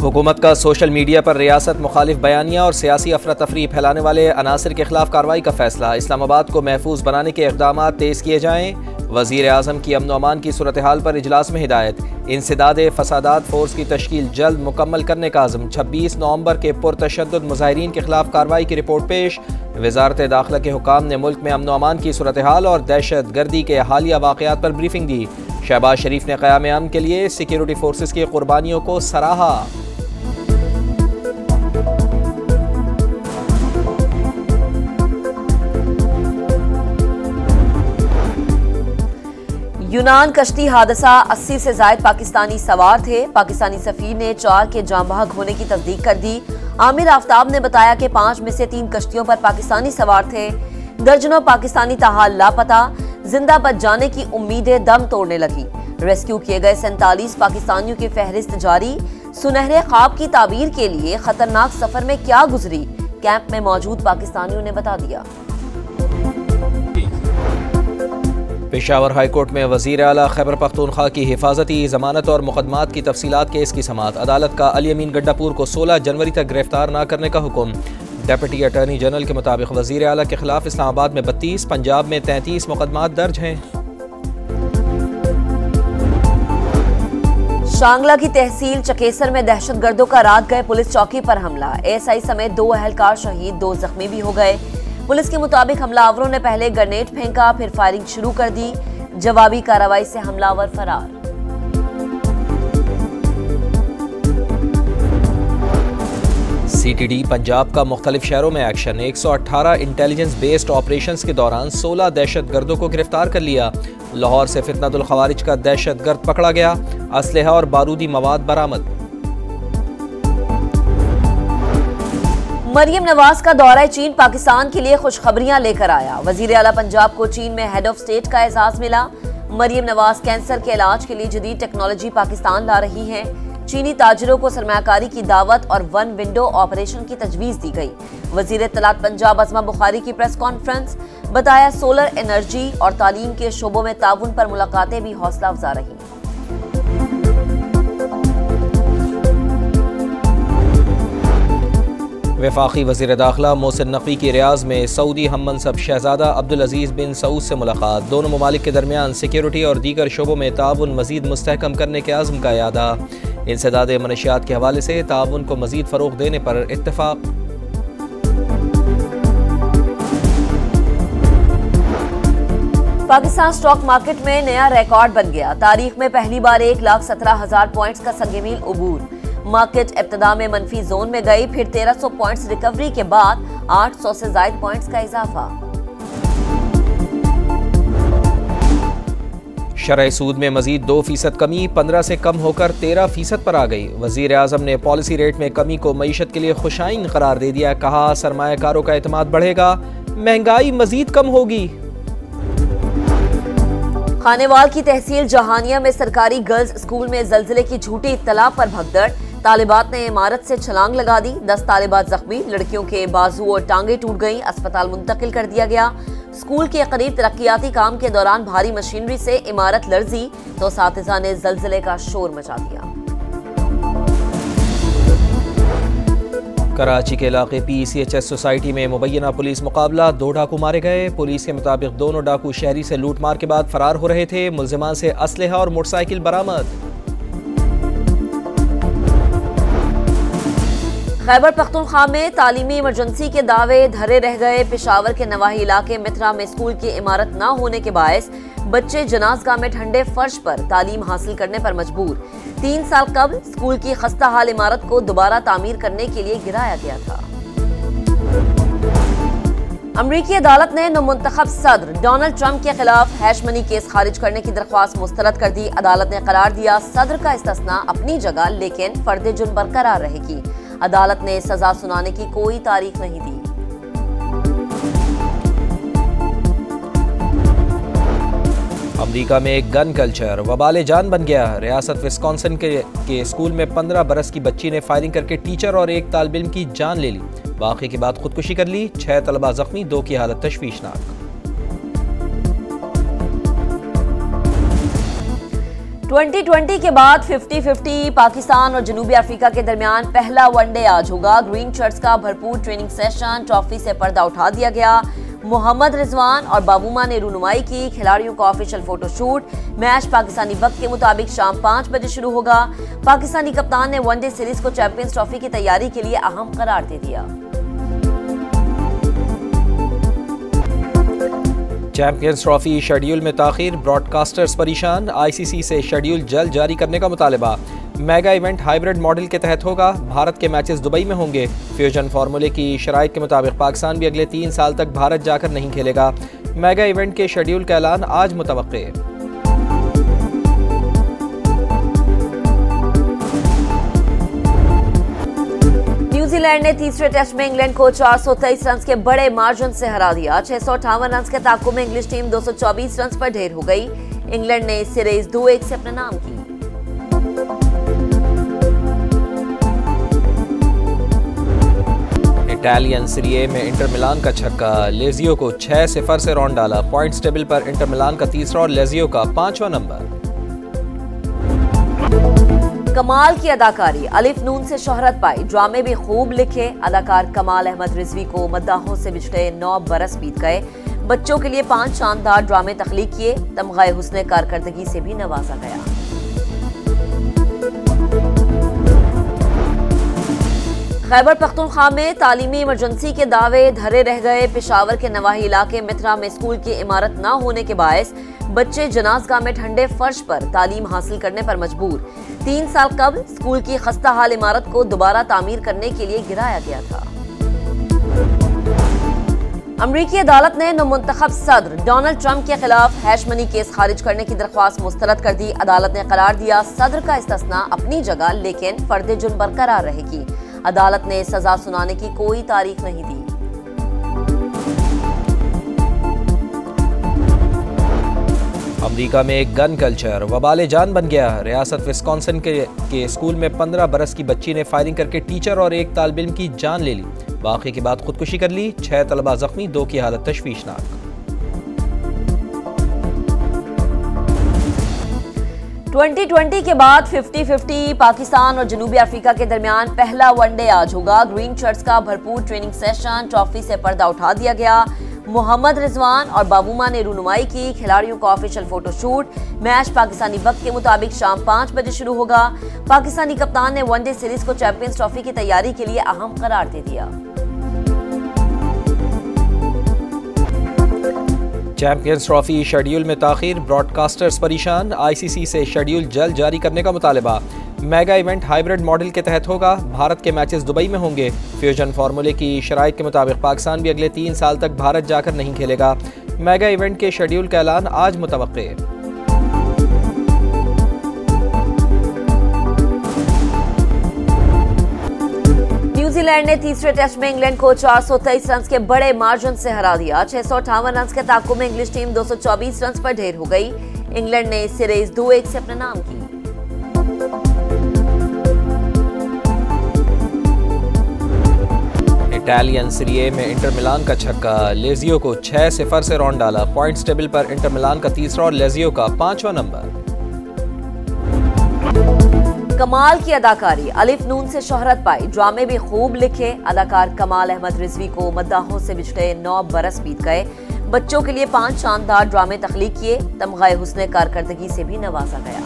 हुकूमत का social media पर रियासत मुखालिफ बयानिया और सियासी अफरा तफरी फैलाने वाले अनासर के खिलाफ कार्रवाई का फैसला। इस्लामाबाद को महफूज बनाने के इक़दाम तेज़ किए जाएँ। वज़ीर आज़म की अमन अमान की सूरत हाल पर इजलास में हिदायत। इंसदाद फसादात फोर्स की तश्कील जल्द मुकम्मल करने का आज़म। 26 नवंबर के पुरतशद्दुद मुज़ाहिरीन के खिलाफ कार्रवाई की रिपोर्ट पेश। वज़ारत दाखिला के हुकाम ने मुल्क में अमन अमान की सूरत हाल और दहशत गर्दी के हालिया वाक़यात पर ब्रीफिंग दी। शहबाज शरीफ ने क़याम अमन के लिए सिक्योरिटी फोर्सेस की कुर्बानियों को सराहा। यूनान कश्ती हादसा 80 से ज्यादा पाकिस्तानी सवार थे। पाकिस्तानी सफीर ने 4 के जाँ बहक होने की तस्दीक कर दी। आमिर आफ्ताब ने बताया कि 5 में से 3 कश्तियों पर पाकिस्तानी सवार थे। दर्जनों पाकिस्तानी ताहाल लापता। जिंदा बच जाने की उम्मीदें दम तोड़ने लगी। रेस्क्यू किए गए 47 पाकिस्तानियों की फहरिस्त जारी। सुनहरे ख्वाब की ताबीर के लिए खतरनाक सफर में क्या गुजरी, कैंप में मौजूद पाकिस्तानियों ने बता दिया। पेशावर हाई कोर्ट में वज़ीर आला खैबर पख्तूनख्वा की हिफाजती जमानत और मुकदमात की तफसीलात केस की समाअत। अदालत का अली अमीन गड्डापुर को 16 जनवरी तक गिरफ्तार न करने का हुक्म। डेप्यूटी अटॉर्नी जनरल के मुताबिक वज़ीर आला के खिलाफ इस्लामाबाद में 32, पंजाब में 33 मुकदमात दर्ज हैं। शांगला की तहसील चकेसर में दहशतगर्दों का रात गए पुलिस चौकी पर हमला। एएसआई समेत 2 अहलकार शहीद, 2 जख्मी भी हो गए। पुलिस के मुताबिक हमलावरों ने पहले ग्रेनेड फेंका, फिर फायरिंग शुरू कर दी। जवाबी कार्रवाई से हमलावर फरार। सीटीडी पंजाब का मुख्तलिफ शहरों में एक्शन। 118 इंटेलिजेंस बेस्ड ऑपरेशंस के दौरान 16 दहशतगर्दों को गिरफ्तार कर लिया। लाहौर से फितनतुल खवारिज का दहशतगर्द पकड़ा गया। असलहा और बारूदी मवाद बरामद। मरियम नवाज का दौरा चीन पाकिस्तान के लिए खुशखबरियां लेकर आया। वजीर आला पंजाब को चीन में हेड ऑफ स्टेट का एजाज मिला। मरियम नवाज कैंसर के इलाज के लिए जदीद टेक्नोलॉजी पाकिस्तान ला रही हैं। चीनी ताजिरों को सरमायाकारी की दावत और 1 विंडो ऑपरेशन की तजवीज दी गई। वजीर इत्तलात पंजाब अज़मा बुखारी की प्रेस कॉन्फ्रेंस। बताया सोलर एनर्जी और तालीम के शोबों में ताउन पर मुलाकातें भी हौसला अफजा रही। वफाकी वज़ीर दाखिला मोहसिन नकवी की रियाज में सऊदी हम मनसब शहजादा अब्दुल अजीज़ बिन सऊद से मुलाकात। दोनों ममालिक के दरमियान सिक्योरिटी और दीगर शोबों में ताउन मज़ीद मुस्तहकम करने के आज़म का यादा। इंसदाद मनशियात के हवाले से ताउन को मज़ीद फ़रोग़ देने पर इत्तफ़ाक़। पाकिस्तान स्टॉक मार्केट में नया रिकॉर्ड बन गया। तारीख में पहली बार 1,17,000 पॉइंट्स का संगमील उबूर। मार्केट इब्तिदा में मनफी जोन में गई, फिर 1300 पॉइंट्स रिकवरी के बाद 800 से ज्यादा पॉइंट्स का इजाफा। शरह सूद में मजीद 2% कमी, 15 से कम होकर 13% पर आ गई। वजीर आजम ने पॉलिसी रेट में कमी को मईशत के लिए खुशाइन करार दे दिया। कहा सरमायाकारों का एतमाद बढ़ेगा, महंगाई मजीद कम होगी। खानेवाल की तहसील जहानिया में सरकारी गर्ल्स स्कूल में जल्जले की झूठी इत्तला पर भगदड़। तालिबात ने इमारत से छलांग लगा दी। 10 तालिबात जख्मी, लड़कियों के बाजू और टांगे टूट गईं। अस्पताल मुंतकिल कर दिया गया। स्कूल के करीब तरक्याती काम के दौरान भारी मशीनरी से इमारत लर्जी तो साथिजा ने जल्जले का शोर मचा दिया। कराची के इलाके PCHS सोसाइटी में मुबैना पुलिस मुकाबला, 2 डाकू मारे गए। पुलिस के मुताबिक दोनों डाकू शहरी से लूट मार के बाद फरार हो रहे थे। मुल्जिमान से असलहा और मोटरसाइकिल बरामद। खैबर पख्तूनख्वा में तालीमी इमरजेंसी के दावे धरे रह गए। पेशावर के नवाही इलाके मित्रा में स्कूल की इमारत न होने के बायस बच्चे जनाजगाह में ठंडे फर्श पर तालीम हासिल करने पर मजबूर। 3 साल कबल स्कूल की खस्ता हाल इमारत को दोबारा तामीर करने के लिए गिराया गया था। अमरीकी अदालत ने नौमुंतखब सदर डोनाल्ड ट्रंप के खिलाफ हैश मनी केस खारिज करने की दरख्वास्त मुस्तरद कर दी। अदालत ने करार दिया सदर का इस्तिस्ना अपनी जगह, लेकिन फर्द जुर्म बरकरार रहेगी। अदालत ने सजा सुनाने की कोई तारीख नहीं दी। अमेरिका में एक गन कल्चर वबाले जान बन गया। रियासत विस्कॉन्सिन के स्कूल में 15 बरस की बच्ची ने फायरिंग करके टीचर और एक तालिब इल्म की जान ले ली। वाक़े के बाद खुदकुशी कर ली। 6 तलबा जख्मी, 2 की हालत तशवीशनाक। 2020 के बाद 50-50 पाकिस्तान और जनूबी अफ्रीका के दरमियान पहला वनडे आज होगा। ग्रीन शर्ट्स का भरपूर ट्रेनिंग सेशन, ट्रॉफी से पर्दा उठा दिया गया। मोहम्मद रिजवान और बाबूमा ने रूनुमाई की। खिलाड़ियों का ऑफिशियल फोटोशूट। मैच पाकिस्तानी वक्त के मुताबिक शाम 5 बजे शुरू होगा। पाकिस्तानी कप्तान ने वनडे सीरीज को चैंपियंस ट्रॉफी की तैयारी के लिए अहम करार दे दिया। चैंपियंस ट्रॉफी शेड्यूल में ताखीर, ब्रॉडकास्टर्स परेशान। आईसीसी से शेड्यूल जल्द जारी करने का मुतालबा। मेगा इवेंट हाइब्रिड मॉडल के तहत होगा। भारत के मैचेस दुबई में होंगे। फ्यूजन फार्मूले की शराइत के मुताबिक पाकिस्तान भी अगले 3 साल तक भारत जाकर नहीं खेलेगा। मेगा इवेंट के शेड्यूल का ऐलान आज मुतवक्के है। न्यूजीलैंड ने तीसरे टेस्ट में इंग्लैंड को 423 रन के बड़े मार्जिन से हरा दिया। 658 रन के ताक़ुब में इंग्लिश टीम 224 रन पर ढेर हो गई। इंग्लैंड ने सीरीज 2-1 से अपने नाम की। इटालियन सीरी ए में इंटर मिलान का छक्का, लेजियो को 6-0 से रौंद डाला। पॉइंट्स टेबल पर इंटर मिलान का तीसरा और लेजियो का 5वां नंबर। कमाल की अदाकारी, अलिफ नून से शोहरत पाई। ड्रामे भी खूब लिखे। अदाकार कमाल अहमद रिजवी को मद्दाहों से बिछड़े 9 बरस बीत गए। बच्चों के लिए 5 शानदार ड्रामे तख्लीक किए। तमगाए हुस्ने कारकर्दगी से भी नवाजा गया। खैबर पख्तूनख्वा में तालीमी इमरजेंसी के दावे धरे रह गए। पेशावर के नवाही इलाके मित्रा में स्कूल की इमारत न होने के बायस बच्चे जनाजगाह में ठंडे फर्श पर तालीम हासिल करने पर मजबूर। 3 साल कबल स्कूल की खस्ता हाल इमारत को दोबारा तामीर करने के लिए गिराया गया था। अमरीकी अदालत ने नौमुंतखब सदर डोनाल्ड ट्रंप के खिलाफ हैश मनी केस खारिज करने की दरख्वास्त मुस्तरद कर दी। अदालत ने करार दिया, सदर का इस्तिस्ना अपनी जगह लेकिन फर्द जुर्म बरकरार रहेगी। अदालत ने सजा सुनाने की कोई तारीख नहीं दी। अमेरिका में गन कल्चर वबाले जान बन गया। रियासत विस्कॉन्सिन के स्कूल में 15 बरस की बच्ची ने फायरिंग करके टीचर और एक तालिब इल्म की जान ले ली। वाक़े के बाद खुदकुशी कर ली। 6 तलबा जख्मी, 2 की हालत तशवीशनाक। 2020 के बाद 50-50 पाकिस्तान और जनूबी अफ्रीका के दरमियान पहला वनडे आज होगा। ग्रीन शर्ट्स का भरपूर ट्रेनिंग सेशन, ट्रॉफी से पर्दा उठा दिया गया। मोहम्मद रिजवान और बाबूमा ने रूनुमाई की। खिलाड़ियों का ऑफिशियल फोटोशूट। मैच पाकिस्तानी वक्त के मुताबिक शाम 5 बजे शुरू होगा। पाकिस्तानी कप्तान ने वनडे सीरीज को चैंपियंस ट्रॉफी की तैयारी के लिए अहम करार दे दिया। चैंपियंस ट्रॉफी शेड्यूल में ताखीर, ब्रॉडकास्टर्स परेशान। आईसीसी से शेड्यूल जल्द जारी करने का मुतालबा। मेगा इवेंट हाइब्रिड मॉडल के तहत होगा। भारत के मैचेस दुबई में होंगे। फ्यूजन फार्मूले की शराइत के मुताबिक पाकिस्तान भी अगले 3 साल तक भारत जाकर नहीं खेलेगा। मेगा इवेंट के शेड्यूल का ऐलान आज मुतवक्के है। न्यूजीलैंड ने तीसरे टेस्ट में इंग्लैंड को 423 रन के बड़े मार्जिन से हरा दिया। 658 रन के ताक़ुब में इंग्लिश टीम 224 रन पर ढेर हो गई। इंग्लैंड ने सीरीज 2-1 से अपने नाम की। इटालियन सीरी ए में इंटर मिलान का छक्का, लेजियो को 6-0 से रौंद डाला। पॉइंट्स टेबल पर इंटर मिलान का तीसरा और लेजियो का 5वां नंबर। कमाल की अदाकारी, अलिफ नून से शोहरत पाई। ड्रामे भी खूब लिखे। अदाकार कमाल अहमद रिजवी को मद्दाहों से बिछड़े 9 बरस बीत गए। बच्चों के लिए 5 शानदार ड्रामे तख्लीक किए। तमगाए हुस्ने कारकर्दगी से भी नवाजा गया।